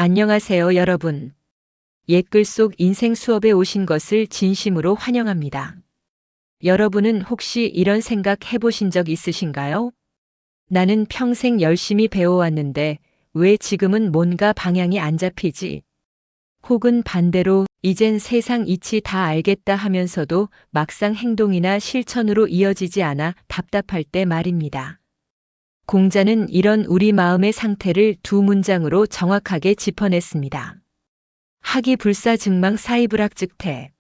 안녕하세요, 여러분. 옛글 속 인생 수업에 오신 것을 진심으로 환영합니다. 여러분은 혹시 이런 생각 해보신 적 있으신가요? 나는 평생 열심히 배워왔는데 왜 지금은 뭔가 방향이 안 잡히지? 혹은 반대로 이젠 세상 이치 다 알겠다 하면서도 막상 행동이나 실천으로 이어지지 않아 답답할 때 말입니다. 공자는 이런 우리 마음의 상태를 두 문장으로 정확하게 짚어냈습니다. 하기불사증망사이불학즉태.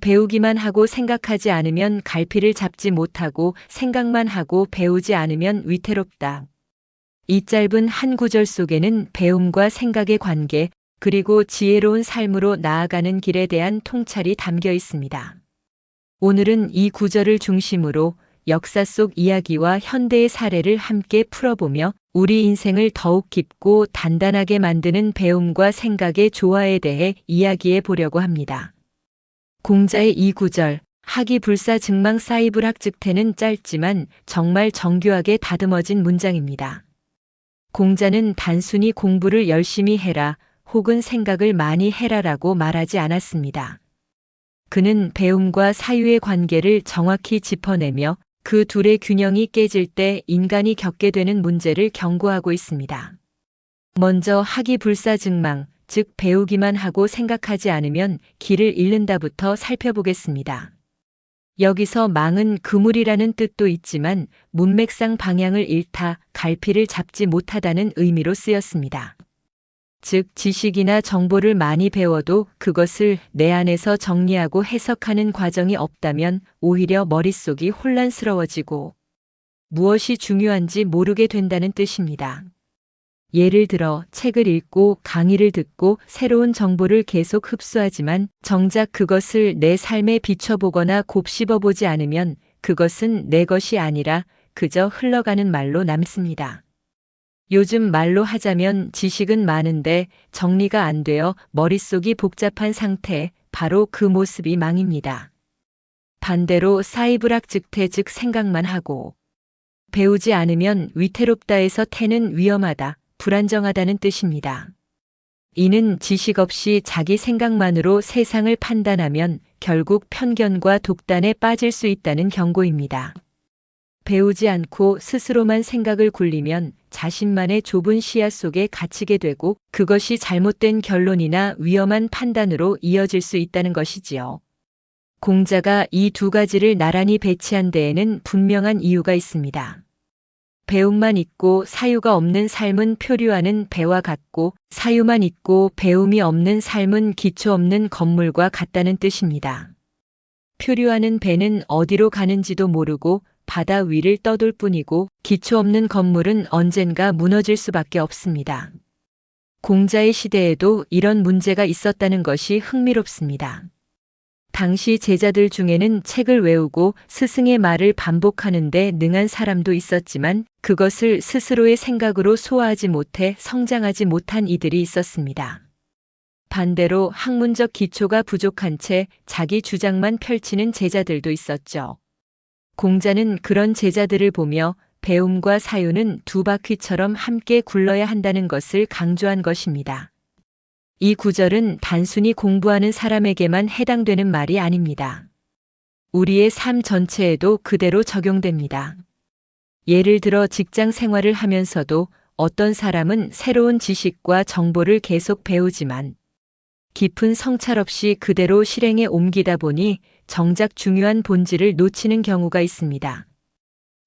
배우기만 하고 생각하지 않으면 갈피를 잡지 못하고 생각만 하고 배우지 않으면 위태롭다. 이 짧은 한 구절 속에는 배움과 생각의 관계, 그리고 지혜로운 삶으로 나아가는 길에 대한 통찰이 담겨 있습니다. 오늘은 이 구절을 중심으로 역사 속 이야기와 현대의 사례를 함께 풀어보며 우리 인생을 더욱 깊고 단단하게 만드는 배움과 생각의 조화에 대해 이야기해 보려고 합니다. 공자의 이 구절, 하기불사증망사이불학즉태는 짧지만 정말 정교하게 다듬어진 문장입니다. 공자는 단순히 공부를 열심히 해라 혹은 생각을 많이 해라라고 말하지 않았습니다. 그는 배움과 사유의 관계를 정확히 짚어내며 그 둘의 균형이 깨질 때 인간이 겪게 되는 문제를 경고하고 있습니다. 먼저 하기불사증망, 즉 배우기만 하고 생각하지 않으면 길을 잃는다부터 살펴보겠습니다. 여기서 망은 그물이라는 뜻도 있지만 문맥상 방향을 잃다, 갈피를 잡지 못하다는 의미로 쓰였습니다. 즉 지식이나 정보를 많이 배워도 그것을 내 안에서 정리하고 해석하는 과정이 없다면 오히려 머릿속이 혼란스러워지고 무엇이 중요한지 모르게 된다는 뜻입니다. 예를 들어 책을 읽고 강의를 듣고 새로운 정보를 계속 흡수하지만 정작 그것을 내 삶에 비춰보거나 곱씹어보지 않으면 그것은 내 것이 아니라 그저 흘러가는 말로 남습니다. 요즘 말로 하자면 지식은 많은데 정리가 안 되어 머릿속이 복잡한 상태, 바로 그 모습이 망입니다. 반대로 사이불학즉태 즉 생각만 하고 배우지 않으면 위태롭다에서 태는 위험하다, 불안정하다는 뜻입니다. 이는 지식 없이 자기 생각만으로 세상을 판단하면 결국 편견과 독단에 빠질 수 있다는 경고입니다. 배우지 않고 스스로만 생각을 굴리면 자신만의 좁은 시야 속에 갇히게 되고 그것이 잘못된 결론이나 위험한 판단으로 이어질 수 있다는 것이지요. 공자가 이 두 가지를 나란히 배치한 데에는 분명한 이유가 있습니다. 배움만 있고 사유가 없는 삶은 표류하는 배와 같고 사유만 있고 배움이 없는 삶은 기초 없는 건물과 같다는 뜻입니다. 표류하는 배는 어디로 가는지도 모르고 바다 위를 떠돌 뿐이고 기초 없는 건물은 언젠가 무너질 수밖에 없습니다. 공자의 시대에도 이런 문제가 있었다는 것이 흥미롭습니다. 당시 제자들 중에는 책을 외우고 스승의 말을 반복하는 데 능한 사람도 있었지만 그것을 스스로의 생각으로 소화하지 못해 성장하지 못한 이들이 있었습니다. 반대로 학문적 기초가 부족한 채 자기 주장만 펼치는 제자들도 있었죠. 공자는 그런 제자들을 보며 배움과 사유는 두 바퀴처럼 함께 굴러야 한다는 것을 강조한 것입니다. 이 구절은 단순히 공부하는 사람에게만 해당되는 말이 아닙니다. 우리의 삶 전체에도 그대로 적용됩니다. 예를 들어 직장 생활을 하면서도 어떤 사람은 새로운 지식과 정보를 계속 배우지만 깊은 성찰 없이 그대로 실행에 옮기다 보니 정작 중요한 본질을 놓치는 경우가 있습니다.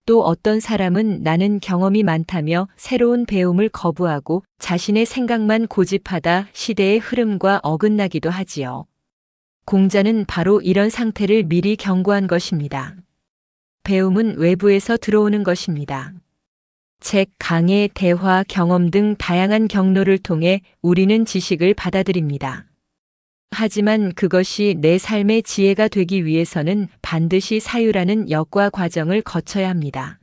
또 어떤 사람은 나는 경험이 많다며 새로운 배움을 거부하고 자신의 생각만 고집하다 시대의 흐름과 어긋나기도 하지요. 공자는 바로 이런 상태를 미리 경고한 것입니다. 배움은 외부에서 들어오는 것입니다. 책, 강의, 대화, 경험 등 다양한 경로를 통해 우리는 지식을 받아들입니다. 하지만 그것이 내 삶의 지혜가 되기 위해서는 반드시 사유라는 역과 과정을 거쳐야 합니다.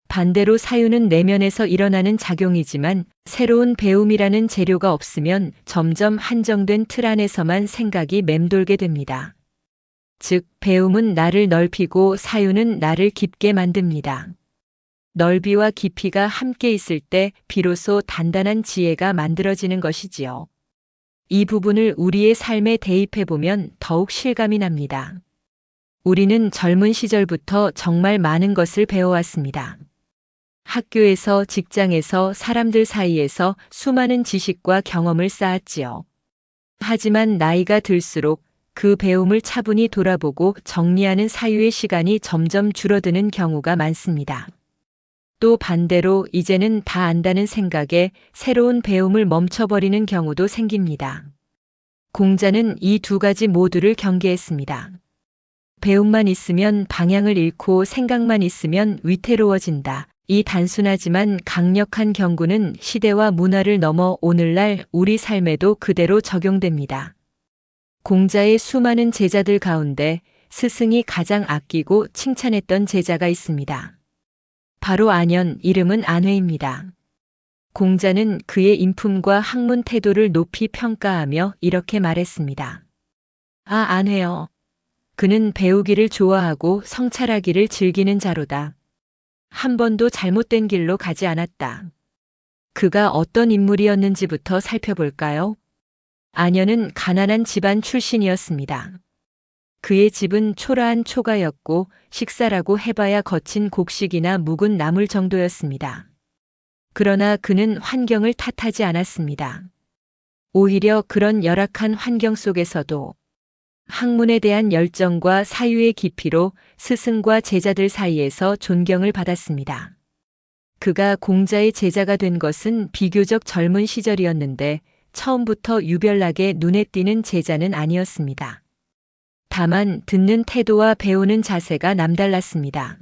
반대로 사유는 내면에서 일어나는 작용이지만 새로운 배움이라는 재료가 없으면 점점 한정된 틀 안에서만 생각이 맴돌게 됩니다. 즉, 배움은 나를 넓히고 사유는 나를 깊게 만듭니다. 넓이와 깊이가 함께 있을 때 비로소 단단한 지혜가 만들어지는 것이지요. 이 부분을 우리의 삶에 대입해보면 더욱 실감이 납니다. 우리는 젊은 시절부터 정말 많은 것을 배워왔습니다. 학교에서, 직장에서, 사람들 사이에서 수많은 지식과 경험을 쌓았지요. 하지만 나이가 들수록 그 배움을 차분히 돌아보고 정리하는 사유의 시간이 점점 줄어드는 경우가 많습니다. 또 반대로 이제는 다 안다는 생각에 새로운 배움을 멈춰버리는 경우도 생깁니다. 공자는 이 두 가지 모두를 경계했습니다. 배움만 있으면 방향을 잃고 생각만 있으면 위태로워진다. 이 단순하지만 강력한 경고는 시대와 문화를 넘어 오늘날 우리 삶에도 그대로 적용됩니다. 공자의 수많은 제자들 가운데 스승이 가장 아끼고 칭찬했던 제자가 있습니다. 바로 안현, 이름은 안회입니다. 공자는 그의 인품과 학문 태도를 높이 평가하며 이렇게 말했습니다. 아, 안회여. 그는 배우기를 좋아하고 성찰하기를 즐기는 자로다. 한 번도 잘못된 길로 가지 않았다. 그가 어떤 인물이었는지부터 살펴볼까요? 안현은 가난한 집안 출신이었습니다. 그의 집은 초라한 초가였고 식사라고 해봐야 거친 곡식이나 묵은 나물 정도였습니다. 그러나 그는 환경을 탓하지 않았습니다. 오히려 그런 열악한 환경 속에서도 학문에 대한 열정과 사유의 깊이로 스승과 제자들 사이에서 존경을 받았습니다. 그가 공자의 제자가 된 것은 비교적 젊은 시절이었는데 처음부터 유별나게 눈에 띄는 제자는 아니었습니다. 다만 듣는 태도와 배우는 자세가 남달랐습니다.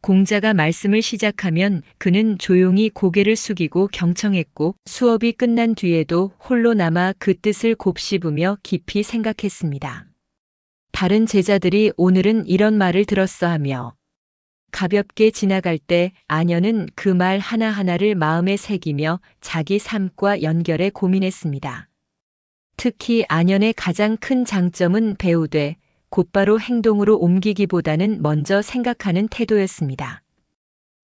공자가 말씀을 시작하면 그는 조용히 고개를 숙이고 경청했고 수업이 끝난 뒤에도 홀로 남아 그 뜻을 곱씹으며 깊이 생각했습니다. 다른 제자들이 오늘은 이런 말을 들었어 하며 가볍게 지나갈 때 안현은 그 말 하나하나를 마음에 새기며 자기 삶과 연결해 고민했습니다. 특히 안현의 가장 큰 장점은 배우되 곧바로 행동으로 옮기기보다는 먼저 생각하는 태도였습니다.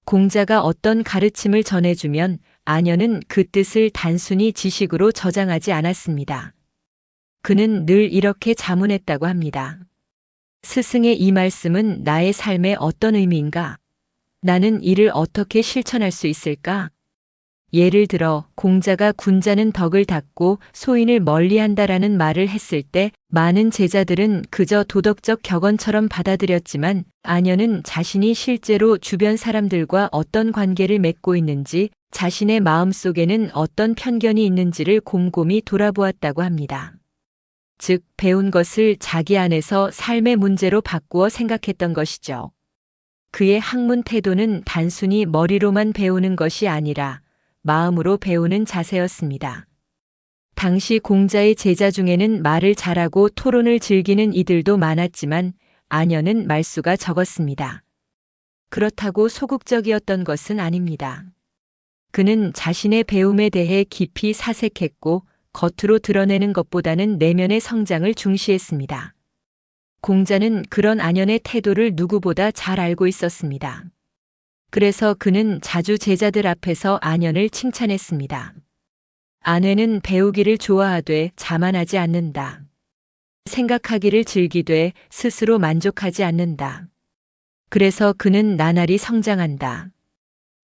공자가 어떤 가르침을 전해주면 안현은 그 뜻을 단순히 지식으로 저장하지 않았습니다. 그는 늘 이렇게 자문했다고 합니다. 스승의 이 말씀은 나의 삶에 어떤 의미인가? 나는 이를 어떻게 실천할 수 있을까? 예를 들어 공자가 군자는 덕을 닦고 소인을 멀리한다라는 말을 했을 때 많은 제자들은 그저 도덕적 격언처럼 받아들였지만 안현은 자신이 실제로 주변 사람들과 어떤 관계를 맺고 있는지 자신의 마음속에는 어떤 편견이 있는지를 곰곰이 돌아보았다고 합니다. 즉 배운 것을 자기 안에서 삶의 문제로 바꾸어 생각했던 것이죠. 그의 학문 태도는 단순히 머리로만 배우는 것이 아니라 마음으로 배우는 자세였습니다. 당시 공자의 제자 중에는 말을 잘하고 토론을 즐기는 이들도 많았지만 안현은 말수가 적었습니다. 그렇다고 소극적이었던 것은 아닙니다. 그는 자신의 배움에 대해 깊이 사색했고 겉으로 드러내는 것보다는 내면의 성장을 중시했습니다. 공자는 그런 안현의 태도를 누구보다 잘 알고 있었습니다. 그래서 그는 자주 제자들 앞에서 안현을 칭찬했습니다. 안회는 배우기를 좋아하되 자만하지 않는다. 생각하기를 즐기되 스스로 만족하지 않는다. 그래서 그는 나날이 성장한다.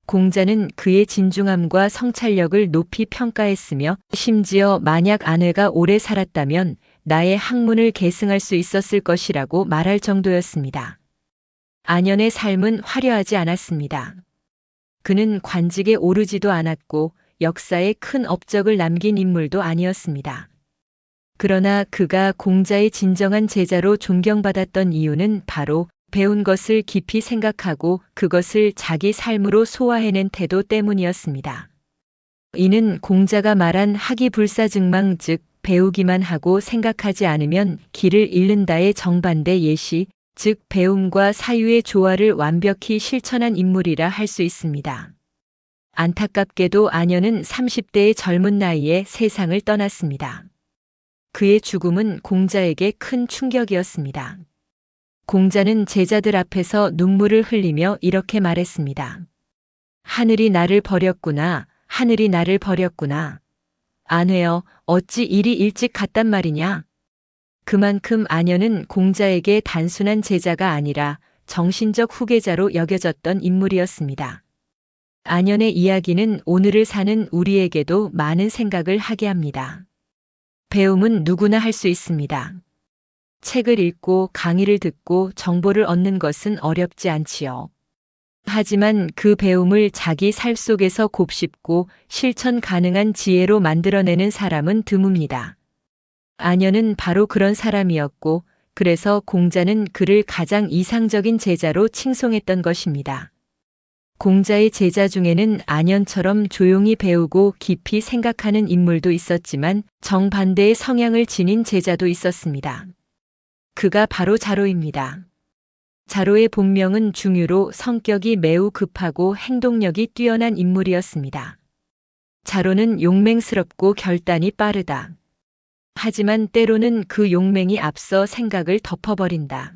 공자는 그의 진중함과 성찰력을 높이 평가했으며 심지어 만약 안회가 오래 살았다면 나의 학문을 계승할 수 있었을 것이라고 말할 정도였습니다. 안현의 삶은 화려하지 않았습니다. 그는 관직에 오르지도 않았고 역사에 큰 업적을 남긴 인물도 아니었습니다. 그러나 그가 공자의 진정한 제자로 존경받았던 이유는 바로 배운 것을 깊이 생각하고 그것을 자기 삶으로 소화해낸 태도 때문이었습니다. 이는 공자가 말한 학이불사증망 즉 배우기만 하고 생각하지 않으면 길을 잃는다의 정반대 예시, 즉 배움과 사유의 조화를 완벽히 실천한 인물이라 할 수 있습니다. 안타깝게도 안현은 30대의 젊은 나이에 세상을 떠났습니다. 그의 죽음은 공자에게 큰 충격이었습니다. 공자는 제자들 앞에서 눈물을 흘리며 이렇게 말했습니다. 하늘이 나를 버렸구나. 하늘이 나를 버렸구나. 아내여, 어찌 이리 일찍 갔단 말이냐? 그만큼 아녀는 공자에게 단순한 제자가 아니라 정신적 후계자로 여겨졌던 인물이었습니다. 아년의 이야기는 오늘을 사는 우리에게도 많은 생각을 하게 합니다. 배움은 누구나 할 수 있습니다. 책을 읽고 강의를 듣고 정보를 얻는 것은 어렵지 않지요. 하지만 그 배움을 자기 삶 속에서 곱씹고 실천 가능한 지혜로 만들어내는 사람은 드뭅니다. 아녀는 바로 그런 사람이었고, 그래서 공자는 그를 가장 이상적인 제자로 칭송했던 것입니다. 공자의 제자 중에는 아년처럼 조용히 배우고 깊이 생각하는 인물도 있었지만 정반대의 성향을 지닌 제자도 있었습니다. 그가 바로 자로입니다. 자로의 본명은 중유로 성격이 매우 급하고 행동력이 뛰어난 인물이었습니다. 자로는 용맹스럽고 결단이 빠르다. 하지만 때로는 그 용맹이 앞서 생각을 덮어버린다.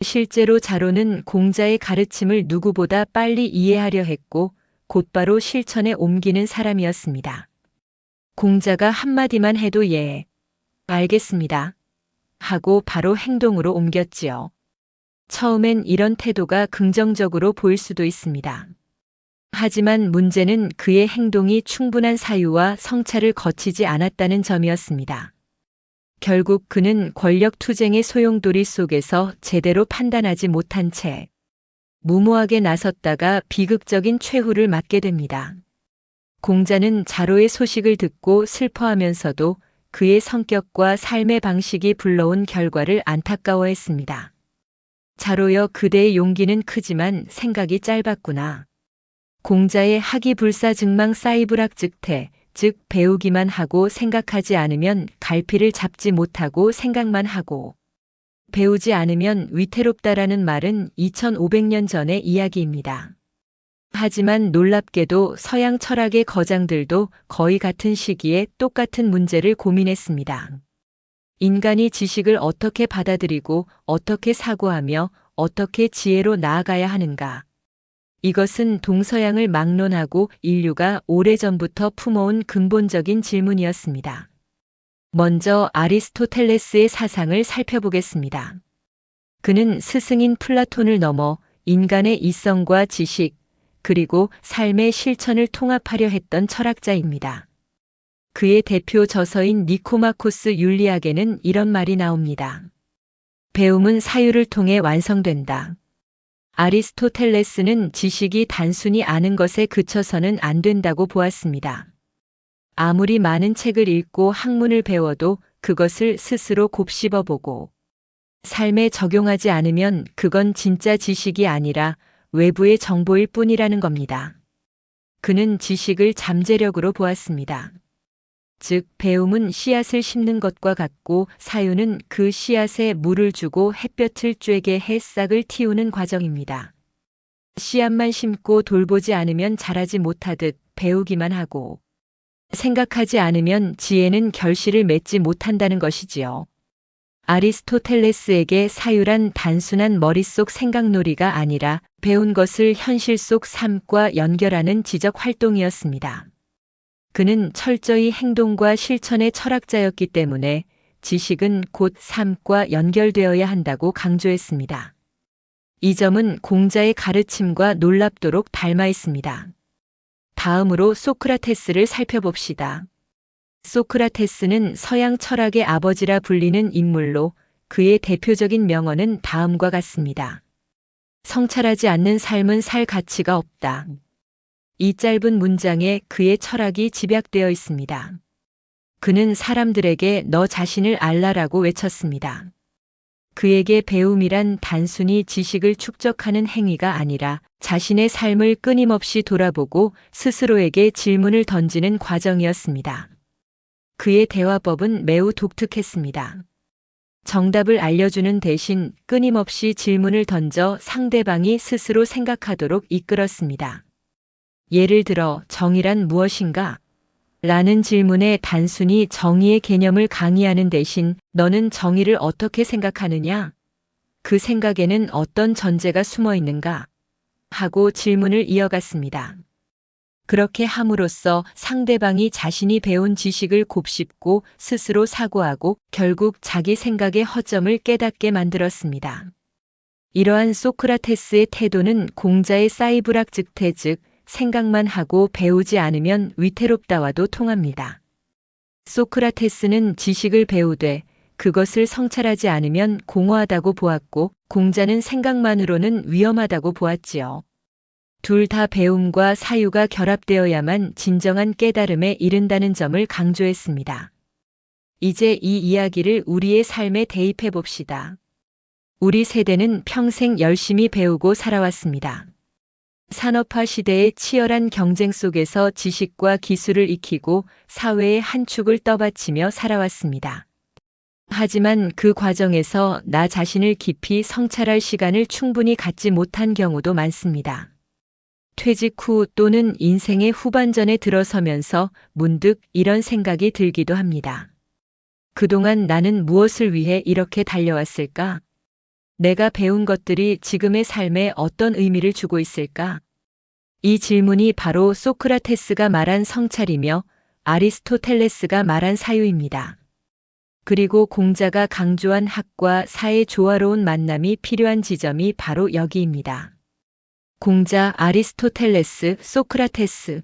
실제로 자로는 공자의 가르침을 누구보다 빨리 이해하려 했고 곧바로 실천에 옮기는 사람이었습니다. 공자가 한마디만 해도 예, 알겠습니다. 하고 바로 행동으로 옮겼지요. 처음엔 이런 태도가 긍정적으로 보일 수도 있습니다. 하지만 문제는 그의 행동이 충분한 사유와 성찰을 거치지 않았다는 점이었습니다. 결국 그는 권력 투쟁의 소용돌이 속에서 제대로 판단하지 못한 채 무모하게 나섰다가 비극적인 최후를 맞게 됩니다. 공자는 자로의 소식을 듣고 슬퍼하면서도 그의 성격과 삶의 방식이 불러온 결과를 안타까워했습니다. 자로여, 그대의 용기는 크지만 생각이 짧았구나. 공자의 하기불사증망 사이불학즉태, 즉 배우기만 하고 생각하지 않으면 갈피를 잡지 못하고 생각만 하고 배우지 않으면 위태롭다라는 말은 2500년 전의 이야기입니다. 하지만 놀랍게도 서양 철학의 거장들도 거의 같은 시기에 똑같은 문제를 고민했습니다. 인간이 지식을 어떻게 받아들이고 어떻게 사고하며 어떻게 지혜로 나아가야 하는가? 이것은 동서양을 막론하고 인류가 오래전부터 품어온 근본적인 질문이었습니다. 먼저 아리스토텔레스의 사상을 살펴보겠습니다. 그는 스승인 플라톤을 넘어 인간의 이성과 지식, 그리고 삶의 실천을 통합하려 했던 철학자입니다. 그의 대표 저서인 니코마코스 윤리학에는 이런 말이 나옵니다. 배움은 사유를 통해 완성된다. 아리스토텔레스는 지식이 단순히 아는 것에 그쳐서는 안 된다고 보았습니다. 아무리 많은 책을 읽고 학문을 배워도 그것을 스스로 곱씹어보고 삶에 적용하지 않으면 그건 진짜 지식이 아니라 외부의 정보일 뿐이라는 겁니다. 그는 지식을 잠재력으로 보았습니다. 즉, 배움은 씨앗을 심는 것과 같고 사유는 그 씨앗에 물을 주고 햇볕을 쬐게 해 싹을 틔우는 과정입니다. 씨앗만 심고 돌보지 않으면 자라지 못하듯 배우기만 하고 생각하지 않으면 지혜는 결실을 맺지 못한다는 것이지요. 아리스토텔레스에게 사유란 단순한 머릿속 생각놀이가 아니라 배운 것을 현실 속 삶과 연결하는 지적 활동이었습니다. 그는 철저히 행동과 실천의 철학자였기 때문에 지식은 곧 삶과 연결되어야 한다고 강조했습니다. 이 점은 공자의 가르침과 놀랍도록 닮아 있습니다. 다음으로 소크라테스를 살펴봅시다. 소크라테스는 서양 철학의 아버지라 불리는 인물로 그의 대표적인 명언은 다음과 같습니다. 성찰하지 않는 삶은 살 가치가 없다. 이 짧은 문장에 그의 철학이 집약되어 있습니다. 그는 사람들에게 너 자신을 알라라고 외쳤습니다. 그에게 배움이란 단순히 지식을 축적하는 행위가 아니라 자신의 삶을 끊임없이 돌아보고 스스로에게 질문을 던지는 과정이었습니다. 그의 대화법은 매우 독특했습니다. 정답을 알려주는 대신 끊임없이 질문을 던져 상대방이 스스로 생각하도록 이끌었습니다. 예를 들어 정의란 무엇인가? 라는 질문에 단순히 정의의 개념을 강의하는 대신 너는 정의를 어떻게 생각하느냐? 그 생각에는 어떤 전제가 숨어 있는가? 하고 질문을 이어갔습니다. 그렇게 함으로써 상대방이 자신이 배운 지식을 곱씹고 스스로 사고하고 결국 자기 생각의 허점을 깨닫게 만들었습니다. 이러한 소크라테스의 태도는 공자의 사이브락 즉태 즉 생각만 하고 배우지 않으면 위태롭다와도 통합니다. 소크라테스는 지식을 배우되 그것을 성찰하지 않으면 공허하다고 보았고 공자는 생각만으로는 위험하다고 보았지요. 둘 다 배움과 사유가 결합되어야만 진정한 깨달음에 이른다는 점을 강조했습니다. 이제 이 이야기를 우리의 삶에 대입해 봅시다. 우리 세대는 평생 열심히 배우고 살아왔습니다. 산업화 시대의 치열한 경쟁 속에서 지식과 기술을 익히고 사회의 한 축을 떠받치며 살아왔습니다. 하지만 그 과정에서 나 자신을 깊이 성찰할 시간을 충분히 갖지 못한 경우도 많습니다. 퇴직 후 또는 인생의 후반전에 들어서면서 문득 이런 생각이 들기도 합니다. 그동안 나는 무엇을 위해 이렇게 달려왔을까? 내가 배운 것들이 지금의 삶에 어떤 의미를 주고 있을까? 이 질문이 바로 소크라테스가 말한 성찰이며 아리스토텔레스가 말한 사유입니다. 그리고 공자가 강조한 학과 사의 조화로운 만남이 필요한 지점이 바로 여기입니다. 공자, 아리스토텔레스, 소크라테스.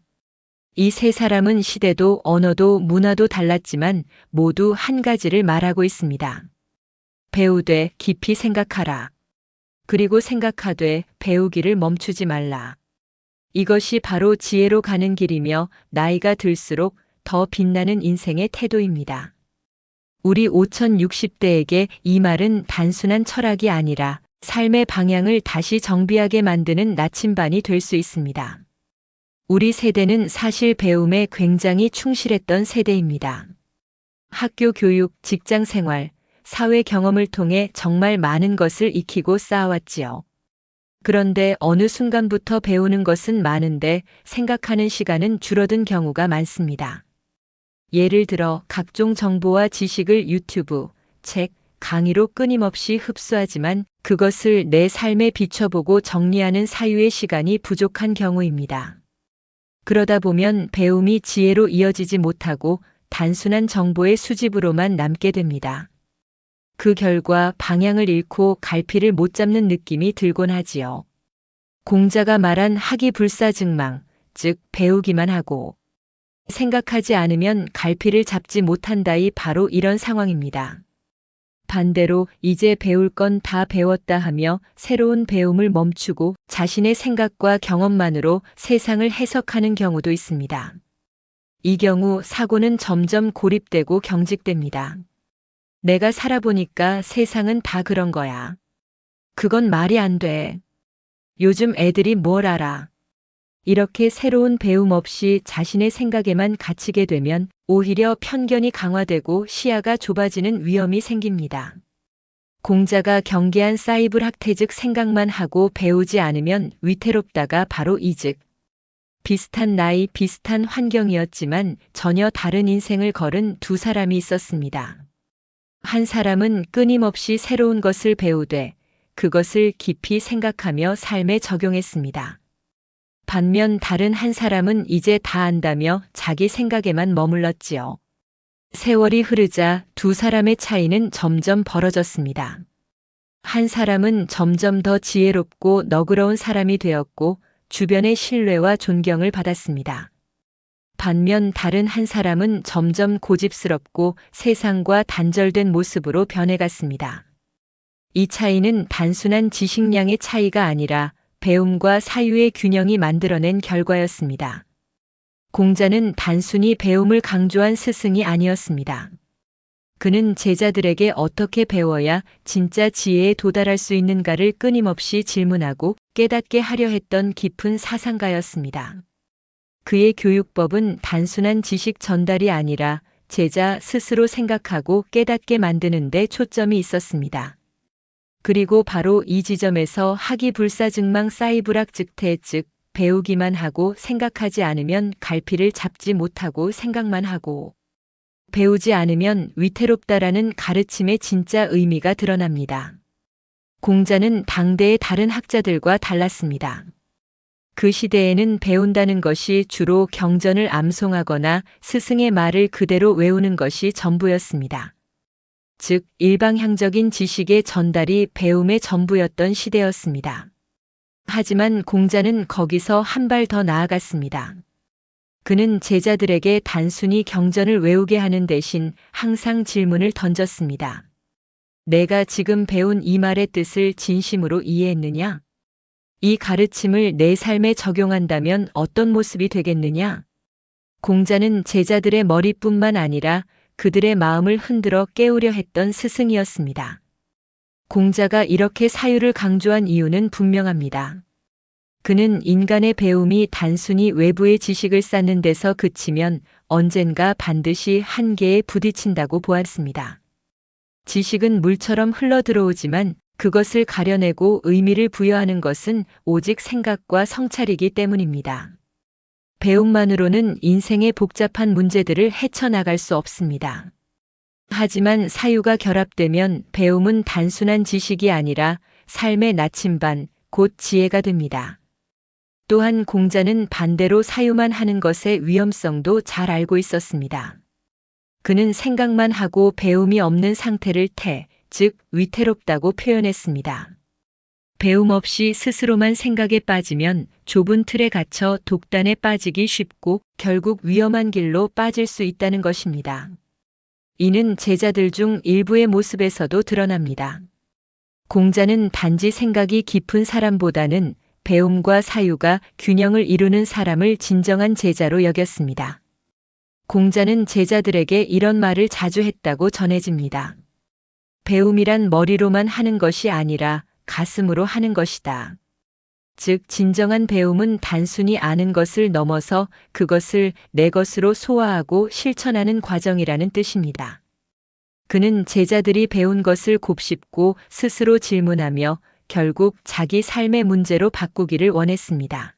이 세 사람은 시대도 언어도 문화도 달랐지만 모두 한 가지를 말하고 있습니다. 배우되 깊이 생각하라. 그리고 생각하되 배우기를 멈추지 말라. 이것이 바로 지혜로 가는 길이며 나이가 들수록 더 빛나는 인생의 태도입니다. 우리 5060대에게 이 말은 단순한 철학이 아니라 삶의 방향을 다시 정비하게 만드는 나침반이 될 수 있습니다. 우리 세대는 사실 배움에 굉장히 충실했던 세대입니다. 학교 교육, 직장 생활, 사회 경험을 통해 정말 많은 것을 익히고 쌓아왔지요. 그런데 어느 순간부터 배우는 것은 많은데 생각하는 시간은 줄어든 경우가 많습니다. 예를 들어 각종 정보와 지식을 유튜브, 책, 강의로 끊임없이 흡수하지만 그것을 내 삶에 비춰보고 정리하는 사유의 시간이 부족한 경우입니다. 그러다 보면 배움이 지혜로 이어지지 못하고 단순한 정보의 수집으로만 남게 됩니다. 그 결과 방향을 잃고 갈피를 못 잡는 느낌이 들곤 하지요. 공자가 말한 학이불사증망, 즉 배우기만 하고 생각하지 않으면 갈피를 잡지 못한다이 바로 이런 상황입니다. 반대로 이제 배울 건 다 배웠다 하며 새로운 배움을 멈추고 자신의 생각과 경험만으로 세상을 해석하는 경우도 있습니다. 이 경우 사고는 점점 고립되고 경직됩니다. 내가 살아보니까 세상은 다 그런 거야. 그건 말이 안 돼. 요즘 애들이 뭘 알아. 이렇게 새로운 배움 없이 자신의 생각에만 갇히게 되면 오히려 편견이 강화되고 시야가 좁아지는 위험이 생깁니다. 공자가 경계한 사이블학태 즉 생각만 하고 배우지 않으면 위태롭다가 바로 이 즉. 비슷한 나이, 비슷한 환경이었지만 전혀 다른 인생을 걸은 두 사람이 있었습니다. 한 사람은 끊임없이 새로운 것을 배우되 그것을 깊이 생각하며 삶에 적용했습니다. 반면 다른 한 사람은 이제 다 안다며 자기 생각에만 머물렀지요. 세월이 흐르자 두 사람의 차이는 점점 벌어졌습니다. 한 사람은 점점 더 지혜롭고 너그러운 사람이 되었고 주변의 신뢰와 존경을 받았습니다. 반면 다른 한 사람은 점점 고집스럽고 세상과 단절된 모습으로 변해갔습니다. 이 차이는 단순한 지식량의 차이가 아니라 배움과 사유의 균형이 만들어낸 결과였습니다. 공자는 단순히 배움을 강조한 스승이 아니었습니다. 그는 제자들에게 어떻게 배워야 진짜 지혜에 도달할 수 있는가를 끊임없이 질문하고 깨닫게 하려 했던 깊은 사상가였습니다. 그의 교육법은 단순한 지식 전달이 아니라 제자 스스로 생각하고 깨닫게 만드는 데 초점이 있었습니다. 그리고 바로 이 지점에서 학이불사증망 사이불학 즉태 즉 배우기만 하고 생각하지 않으면 갈피를 잡지 못하고 생각만 하고 배우지 않으면 위태롭다라는 가르침의 진짜 의미가 드러납니다. 공자는 당대의 다른 학자들과 달랐습니다. 그 시대에는 배운다는 것이 주로 경전을 암송하거나 스승의 말을 그대로 외우는 것이 전부였습니다. 즉, 일방향적인 지식의 전달이 배움의 전부였던 시대였습니다. 하지만 공자는 거기서 한 발 더 나아갔습니다. 그는 제자들에게 단순히 경전을 외우게 하는 대신 항상 질문을 던졌습니다. 내가 지금 배운 이 말의 뜻을 진심으로 이해했느냐? 이 가르침을 내 삶에 적용한다면 어떤 모습이 되겠느냐? 공자는 제자들의 머리뿐만 아니라 그들의 마음을 흔들어 깨우려 했던 스승이었습니다. 공자가 이렇게 사유를 강조한 이유는 분명합니다. 그는 인간의 배움이 단순히 외부의 지식을 쌓는 데서 그치면 언젠가 반드시 한계에 부딪힌다고 보았습니다. 지식은 물처럼 흘러들어오지만 그것을 가려내고 의미를 부여하는 것은 오직 생각과 성찰이기 때문입니다. 배움만으로는 인생의 복잡한 문제들을 헤쳐나갈 수 없습니다. 하지만 사유가 결합되면 배움은 단순한 지식이 아니라 삶의 나침반, 곧 지혜가 됩니다. 또한 공자는 반대로 사유만 하는 것의 위험성도 잘 알고 있었습니다. 그는 생각만 하고 배움이 없는 상태를 즉 위태롭다고 표현했습니다. 배움 없이 스스로만 생각에 빠지면 좁은 틀에 갇혀 독단에 빠지기 쉽고 결국 위험한 길로 빠질 수 있다는 것입니다. 이는 제자들 중 일부의 모습에서도 드러납니다. 공자는 단지 생각이 깊은 사람보다는 배움과 사유가 균형을 이루는 사람을 진정한 제자로 여겼습니다. 공자는 제자들에게 이런 말을 자주 했다고 전해집니다. 배움이란 머리로만 하는 것이 아니라 가슴으로 하는 것이다. 즉, 진정한 배움은 단순히 아는 것을 넘어서 그것을 내 것으로 소화하고 실천하는 과정이라는 뜻입니다. 그는 제자들이 배운 것을 곱씹고 스스로 질문하며 결국 자기 삶의 문제로 바꾸기를 원했습니다.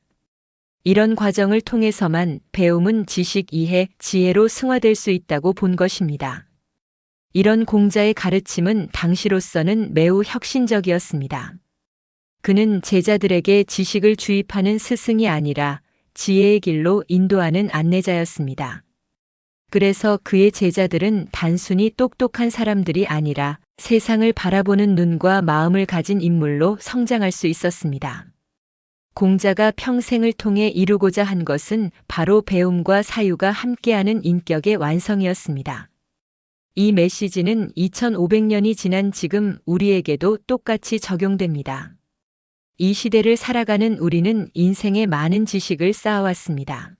이런 과정을 통해서만 배움은 지식 이해, 지혜로 승화될 수 있다고 본 것입니다. 이런 공자의 가르침은 당시로서는 매우 혁신적이었습니다. 그는 제자들에게 지식을 주입하는 스승이 아니라 지혜의 길로 인도하는 안내자였습니다. 그래서 그의 제자들은 단순히 똑똑한 사람들이 아니라 세상을 바라보는 눈과 마음을 가진 인물로 성장할 수 있었습니다. 공자가 평생을 통해 이루고자 한 것은 바로 배움과 사유가 함께하는 인격의 완성이었습니다. 이 메시지는 2500년이 지난 지금 우리에게도 똑같이 적용됩니다. 이 시대를 살아가는 우리는 인생의 많은 지식을 쌓아왔습니다.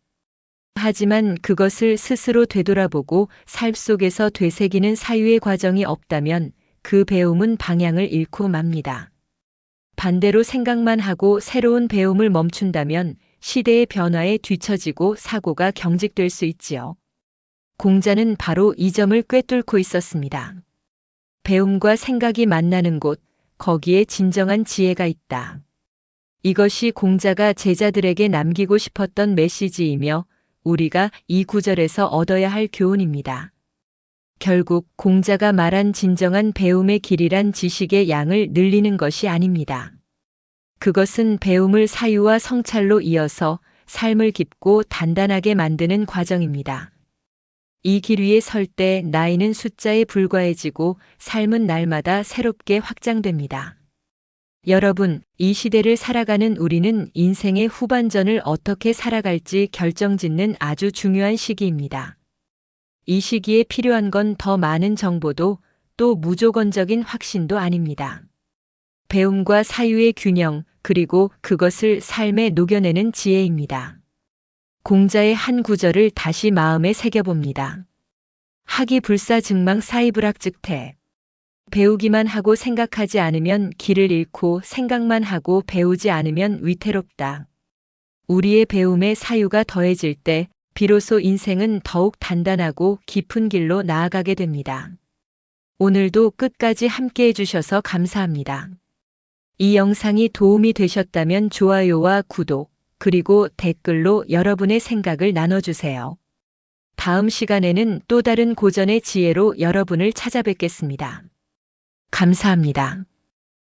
하지만 그것을 스스로 되돌아보고 삶 속에서 되새기는 사유의 과정이 없다면 그 배움은 방향을 잃고 맙니다. 반대로 생각만 하고 새로운 배움을 멈춘다면 시대의 변화에 뒤처지고 사고가 경직될 수 있지요. 공자는 바로 이 점을 꿰뚫고 있었습니다. 배움과 생각이 만나는 곳, 거기에 진정한 지혜가 있다. 이것이 공자가 제자들에게 남기고 싶었던 메시지이며 우리가 이 구절에서 얻어야 할 교훈입니다. 결국 공자가 말한 진정한 배움의 길이란 지식의 양을 늘리는 것이 아닙니다. 그것은 배움을 사유와 성찰로 이어서 삶을 깊고 단단하게 만드는 과정입니다. 이 길 위에 설 때 나이는 숫자에 불과해지고 삶은 날마다 새롭게 확장됩니다. 여러분, 이 시대를 살아가는 우리는 인생의 후반전을 어떻게 살아갈지 결정짓는 아주 중요한 시기입니다. 이 시기에 필요한 건 더 많은 정보도 또 무조건적인 확신도 아닙니다. 배움과 사유의 균형, 그리고 그것을 삶에 녹여내는 지혜입니다. 공자의 한 구절을 다시 마음에 새겨봅니다. 학이불사증망 사이불학즉태. 배우기만 하고 생각하지 않으면 길을 잃고 생각만 하고 배우지 않으면 위태롭다. 우리의 배움에 사유가 더해질 때 비로소 인생은 더욱 단단하고 깊은 길로 나아가게 됩니다. 오늘도 끝까지 함께 해주셔서 감사합니다. 이 영상이 도움이 되셨다면 좋아요와 구독, 그리고 댓글로 여러분의 생각을 나눠주세요. 다음 시간에는 또 다른 고전의 지혜로 여러분을 찾아뵙겠습니다. 감사합니다.